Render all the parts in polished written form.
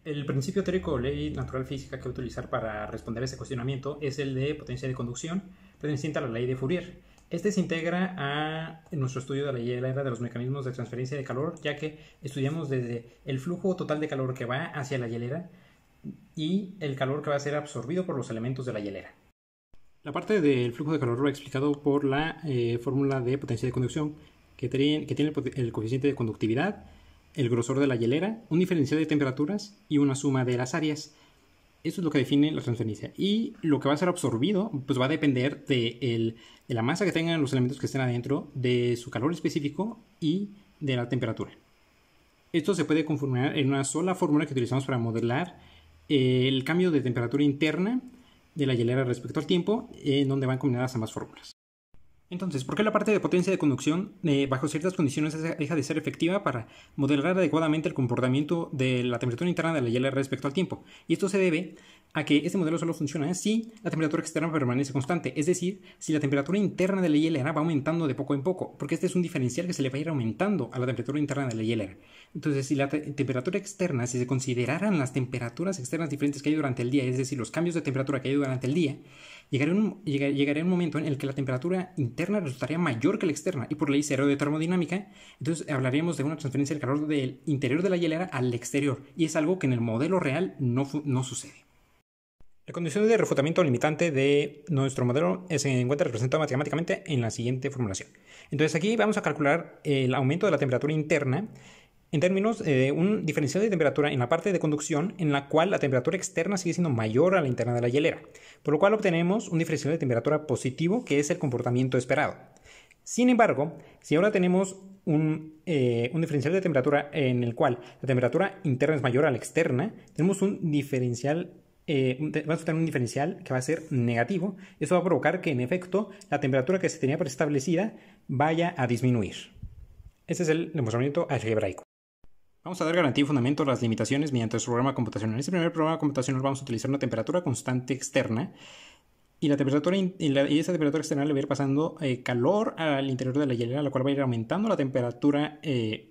El principio teórico o ley natural física que voy a utilizar para responder a este cuestionamiento es el de potencia de conducción, perteneciente a la ley de Fourier. Este se integra a nuestro estudio de la hielera de los mecanismos de transferencia de calor, ya que estudiamos desde el flujo total de calor que va hacia la hielera y el calor que va a ser absorbido por los elementos de la hielera. La parte del flujo de calor lo he explicado por la fórmula de potencia de conducción, que tiene el coeficiente de conductividad, el grosor de la hielera, un diferencial de temperaturas y una suma de las áreas. Esto es lo que define la transferencia. Y lo que va a ser absorbido pues va a depender de la masa que tengan los elementos que estén adentro, de su calor específico y de la temperatura. Esto se puede conformar en una sola fórmula que utilizamos para modelar el cambio de temperatura interna de la hielera respecto al tiempo, en donde van combinadas ambas fórmulas. Entonces, ¿por qué la parte de potencia de conducción bajo ciertas condiciones deja de ser efectiva para modelar adecuadamente el comportamiento de la temperatura interna de la hielera respecto al tiempo? Y esto se debe a que este modelo solo funciona si la temperatura externa permanece constante, es decir, si la temperatura interna de la hielera va aumentando de poco en poco, porque este es un diferencial que se le va a ir aumentando a la temperatura interna de la hielera. Entonces, si la temperatura externa, si se consideraran las temperaturas externas diferentes que hay durante el día, es decir, los cambios de temperatura que hay durante el día, llegaría un momento en el que la temperatura interna resultaría mayor que la externa, y por ley cero de termodinámica, entonces hablaríamos de una transferencia del calor del interior de la hielera al exterior, y es algo que en el modelo real no sucede. La condición de refutamiento limitante de nuestro modelo se encuentra representada matemáticamente en la siguiente formulación. Entonces aquí vamos a calcular el aumento de la temperatura interna en términos de un diferencial de temperatura en la parte de conducción en la cual la temperatura externa sigue siendo mayor a la interna de la hielera, por lo cual obtenemos un diferencial de temperatura positivo, que es el comportamiento esperado. Sin embargo, si ahora tenemos un diferencial de temperatura en el cual la temperatura interna es mayor a la externa, tenemos un diferencial vamos a tener un diferencial que va a ser negativo. Eso va a provocar que en efecto la temperatura que se tenía preestablecida vaya a disminuir. Este es el demostramiento algebraico. Vamos a dar garantía y fundamento a las limitaciones mediante nuestro programa computacional. En este primer programa computacional vamos a utilizar una temperatura constante externa y esa temperatura externa le va a ir pasando calor al interior de la hielera, la cual va a ir aumentando la temperatura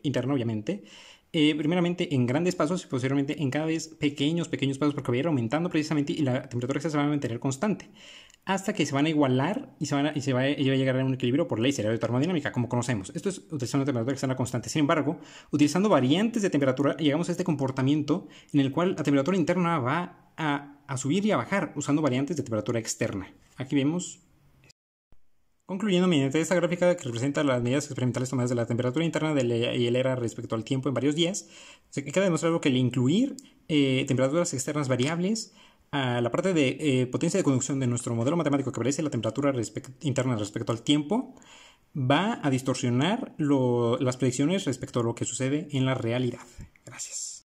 interna, obviamente. Primeramente en grandes pasos y posteriormente en cada vez pequeños pasos, porque va a ir aumentando precisamente y la temperatura externa se va a mantener constante hasta que se van a igualar y va a llegar a un equilibrio por ley cero de termodinámica, como conocemos. Esto es utilizando una temperatura externa constante. Sin embargo, utilizando variantes de temperatura, llegamos a este comportamiento en el cual la temperatura interna va a subir y a bajar usando variantes de temperatura externa. Aquí vemos. Concluyendo, mediante esta gráfica que representa las medidas experimentales tomadas de la temperatura interna de la hielera respecto al tiempo en varios días, se queda demostrado que el incluir temperaturas externas variables a la parte de potencia de conducción de nuestro modelo matemático que parece la temperatura interna respecto al tiempo va a distorsionar las predicciones respecto a lo que sucede en la realidad. Gracias.